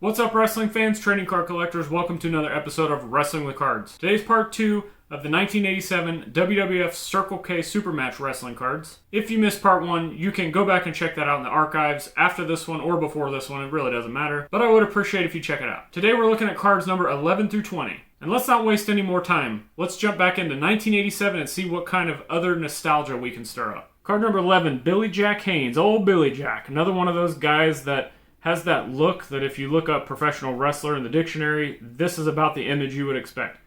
What's up, wrestling fans, trading card collectors? Welcome to another episode of Wrestling with Cards. Today's part 2 of the 1987 WWF Circle K Supermatch wrestling cards. If you missed part 1, you can go back and check that out in the archives after this one or before this one. It really doesn't matter, but I would appreciate if you check it out. Today we're looking at cards number 11 through 20. And let's not waste any more time. Let's jump back into 1987 and see what kind of other nostalgia we can stir up. Card number 11, Billy Jack Haynes. Old Billy Jack. Another one of those guys that has that look that if you look up professional wrestler in the dictionary, this is about the image you would expect.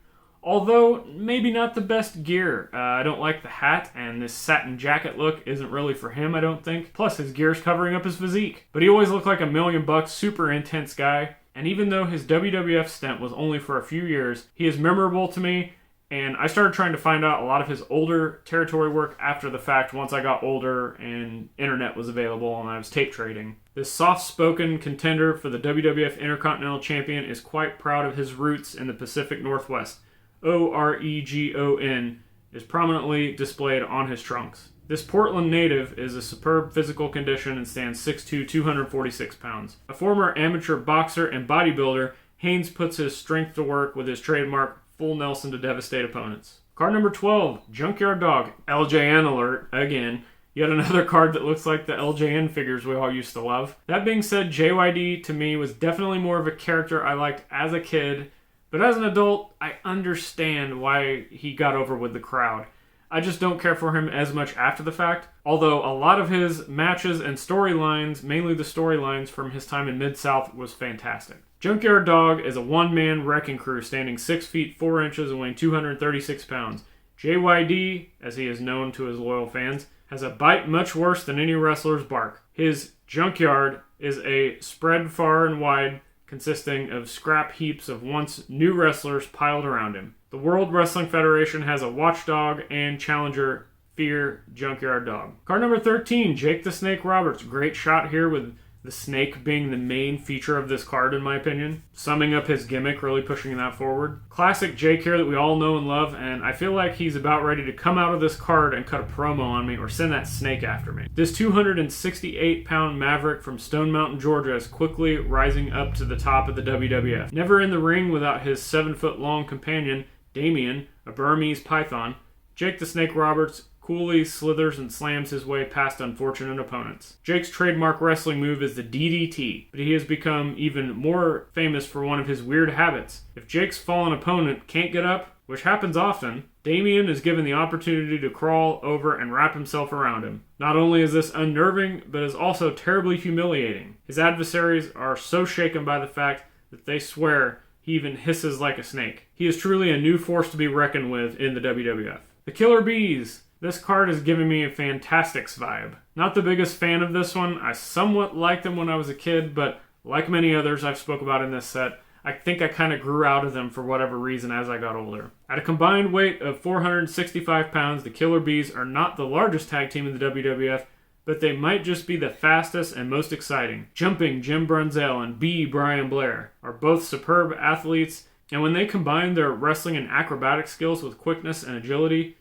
Although, maybe not the best gear. I don't like the hat, and this satin jacket look isn't really for him, I don't think. Plus, his gear's covering up his physique. But he always looked like $1,000,000, super intense guy. And even though his WWF stint was only for a few years, he is memorable to me. And I started trying to find out a lot of his older territory work after the fact once I got older and internet was available and I was tape trading. This soft-spoken contender for the WWF Intercontinental Champion is quite proud of his roots in the Pacific Northwest. Oregon is prominently displayed on his trunks. This Portland native is a superb physical condition and stands 6'2", 246 pounds. A former amateur boxer and bodybuilder, Haynes puts his strength to work with his trademark full Nelson to devastate opponents. Card number 12, Junkyard Dog. LJN alert, again. Yet another card that looks like the LJN figures we all used to love. That being said, JYD to me was definitely more of a character I liked as a kid, but as an adult, I understand why he got over with the crowd. I just don't care for him as much after the fact, although a lot of his matches and storylines, mainly the storylines from his time in Mid-South, was fantastic. Junkyard Dog is a one-man wrecking crew standing 6 feet 4 inches and weighing 236 pounds. JYD, as he is known to his loyal fans, has a bite much worse than any wrestler's bark. His junkyard is a spread far and wide, consisting of scrap heaps of once new wrestlers piled around him. The World Wrestling Federation has a watchdog and challenger, Fear Junkyard Dog. Card number 13, Jake the Snake Roberts. Great shot here with the snake being the main feature of this card, in my opinion. Summing up his gimmick, really pushing that forward. Classic Jake here that we all know and love, and I feel like he's about ready to come out of this card and cut a promo on me or send that snake after me. This 268-pound maverick from Stone Mountain, Georgia is quickly rising up to the top of the WWF. Never in the ring without his 7-foot-long companion, Damien, a Burmese python, Jake the Snake Roberts coolly slithers and slams his way past unfortunate opponents. Jake's trademark wrestling move is the DDT, but he has become even more famous for one of his weird habits. If Jake's fallen opponent can't get up, which happens often, Damien is given the opportunity to crawl over and wrap himself around him. Not only is this unnerving, but is also terribly humiliating. His adversaries are so shaken by the fact that they swear he even hisses like a snake. He is truly a new force to be reckoned with in the WWF. The Killer Bees. This card is giving me a Fantastics vibe. Not the biggest fan of this one. I somewhat liked them when I was a kid, but like many others I've spoke about in this set, I think I kind of grew out of them for whatever reason as I got older. At a combined weight of 465 pounds, the Killer Bees are not the largest tag team in the WWF, but they might just be the fastest and most exciting. Jumping Jim Brunzell and B. Brian Blair are both superb athletes, and when they combine their wrestling and acrobatic skills with quickness and agility,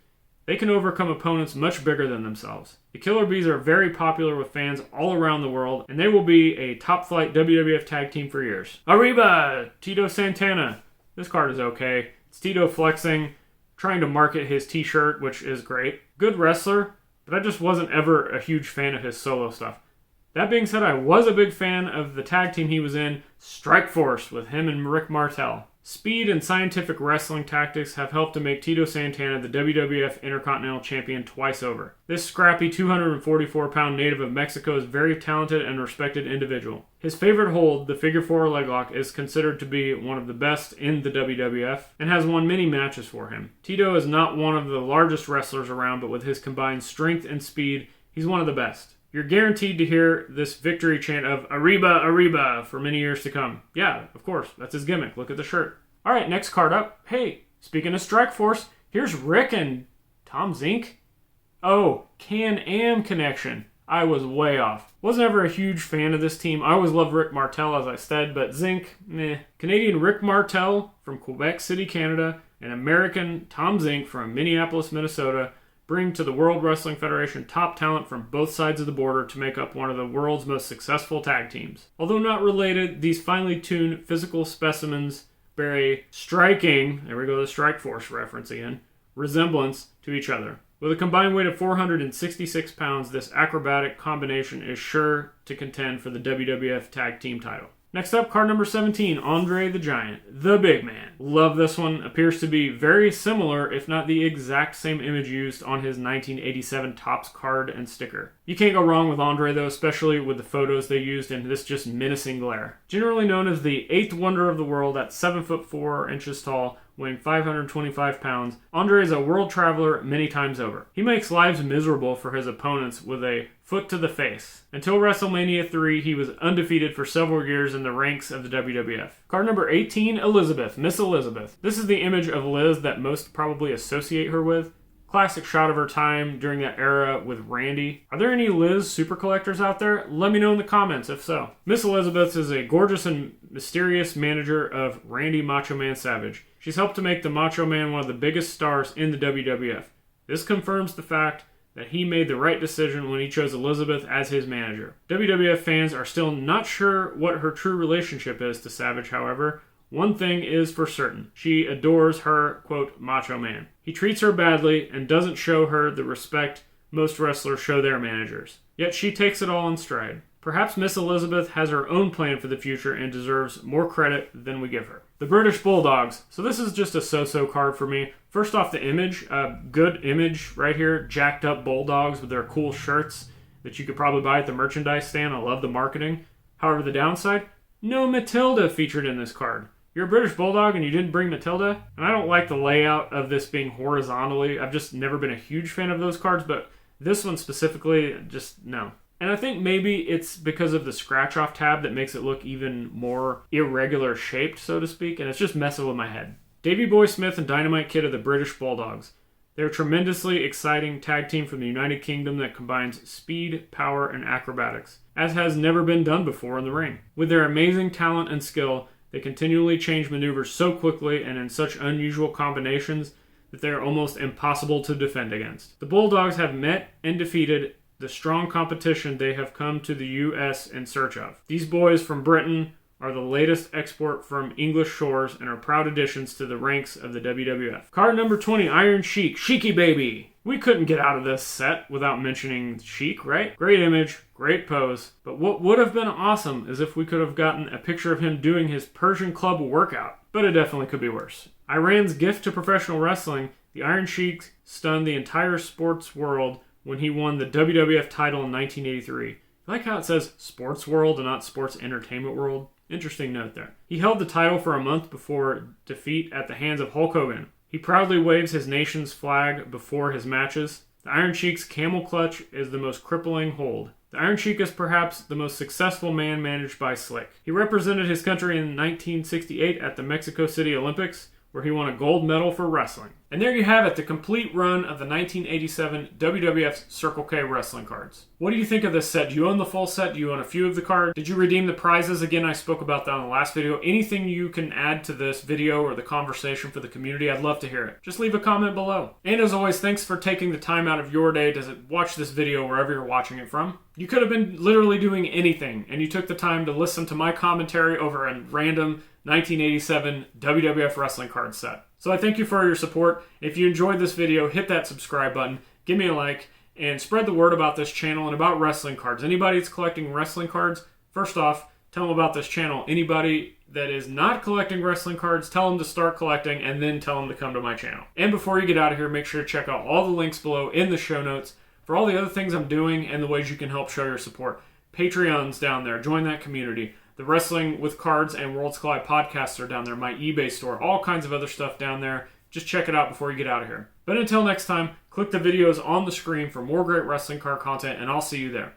they can overcome opponents much bigger than themselves. The Killer Bees are very popular with fans all around the world, and they will be a top-flight WWF tag team for years. Arriba! Tito Santana. This card is okay. It's Tito flexing, trying to market his t-shirt, which is great. Good wrestler, but I just wasn't ever a huge fan of his solo stuff. That being said, I was a big fan of the tag team he was in, Strike Force, with him and Rick Martel. Speed and scientific wrestling tactics have helped to make Tito Santana the WWF Intercontinental Champion twice over. This scrappy 244-pound native of Mexico is a very talented and respected individual. His favorite hold, the figure 4 leg lock, is considered to be one of the best in the WWF and has won many matches for him. Tito is not one of the largest wrestlers around, but with his combined strength and speed, he's one of the best. You're guaranteed to hear this victory chant of Arriba, Arriba for many years to come. Yeah, of course, that's his gimmick. Look at the shirt. Alright, next card up. Hey, speaking of Strike Force, here's Rick and Tom Zink. Oh, Can-Am connection. I was way off. Wasn't ever a huge fan of this team. I always loved Rick Martel, as I said, but Zink, meh. Canadian Rick Martel from Quebec City, Canada, and American Tom Zink from Minneapolis, Minnesota bring to the World Wrestling Federation top talent from both sides of the border to make up one of the world's most successful tag teams. Although not related, these finely tuned physical specimens bear a striking, there we go, the Strike Force reference again, resemblance to each other. With a combined weight of 466 pounds, this acrobatic combination is sure to contend for the WWF Tag Team title. Next up, card number 17, Andre the Giant, the Big Man. Love this one. Appears to be very similar, if not the exact same image used on his 1987 Topps card and sticker. You can't go wrong with Andre though, especially with the photos they used in this just menacing glare. Generally known as the 8th wonder of the world at 7 foot 4 inches tall, weighing 525 pounds, Andre is a world traveler many times over. He makes lives miserable for his opponents with a foot to the face. Until WrestleMania 3, he was undefeated for several years in the ranks of the WWF. Card number 18, Elizabeth, Miss Elizabeth. This is the image of Liz that most probably associate her with. Classic shot of her time during that era with Randy. Are there any Liz super collectors out there? Let me know in the comments if so. Miss Elizabeth is a gorgeous and mysterious manager of Randy Macho Man Savage. She's helped to make the Macho Man one of the biggest stars in the WWF. This confirms the fact that he made the right decision when he chose Elizabeth as his manager. WWF fans are still not sure what her true relationship is to Savage, however. One thing is for certain. She adores her, quote, Macho Man. He treats her badly and doesn't show her the respect most wrestlers show their managers. Yet she takes it all in stride. Perhaps Miss Elizabeth has her own plan for the future and deserves more credit than we give her. The British Bulldogs. So this is just a so-so card for me. First off, the image. Good image right here. Jacked up Bulldogs with their cool shirts that you could probably buy at the merchandise stand. I love the marketing. However, the downside, no Matilda featured in this card. You're a British Bulldog and you didn't bring Matilda? And I don't like the layout of this being horizontally. I've just never been a huge fan of those cards, but this one specifically, just no. And I think maybe it's because of the scratch-off tab that makes it look even more irregular shaped, so to speak, and it's just messing with my head. Davey Boy Smith and Dynamite Kid are the British Bulldogs. They're a tremendously exciting tag team from the United Kingdom that combines speed, power, and acrobatics, as has never been done before in the ring. With their amazing talent and skill, they continually change maneuvers so quickly and in such unusual combinations that they are almost impossible to defend against. The Bulldogs have met and defeated the strong competition they have come to the US in search of. These boys from Britain are the latest export from English shores and are proud additions to the ranks of the WWF. Card number 20, Iron Sheik, Sheiky Baby. We couldn't get out of this set without mentioning Sheik, right? Great image, great pose, but what would have been awesome is if we could have gotten a picture of him doing his Persian Club workout, but it definitely could be worse. Iran's gift to professional wrestling, the Iron Sheik stunned the entire sports world when he won the WWF title in 1983. You like how it says sports world and not sports entertainment world? Interesting note there. He held the title for a month before defeat at the hands of Hulk Hogan. He proudly waves his nation's flag before his matches. The Iron Sheik's camel clutch is the most crippling hold. The Iron Sheik is perhaps the most successful man managed by Slick. He represented his country in 1968 at the Mexico City Olympics, where he won a gold medal for wrestling. And there you have it, the complete run of the 1987 WWF Circle K wrestling cards. What do you think of this set? Do you own the full set? Do you own a few of the cards? Did you redeem the prizes? Again, I spoke about that in the last video. Anything you can add to this video or the conversation for the community, I'd love to hear it. Just leave a comment below. And as always, thanks for taking the time out of your day to watch this video wherever you're watching it from. You could have been literally doing anything, and you took the time to listen to my commentary over a random 1987 WWF wrestling card set. So I thank you for your support. If you enjoyed this video, hit that subscribe button, give me a like, and spread the word about this channel and about wrestling cards. Anybody that's collecting wrestling cards, first off, tell them about this channel. Anybody that is not collecting wrestling cards, tell them to start collecting, and then tell them to come to my channel. And before you get out of here, make sure to check out all the links below in the show notes for all the other things I'm doing and the ways you can help show your support. Patreon's down there. Join that community. The Wrestling with Cards and Worlds Collide podcasts are down there. My eBay store. All kinds of other stuff down there. Just check it out before you get out of here. But until next time, click the videos on the screen for more great wrestling card content, and I'll see you there.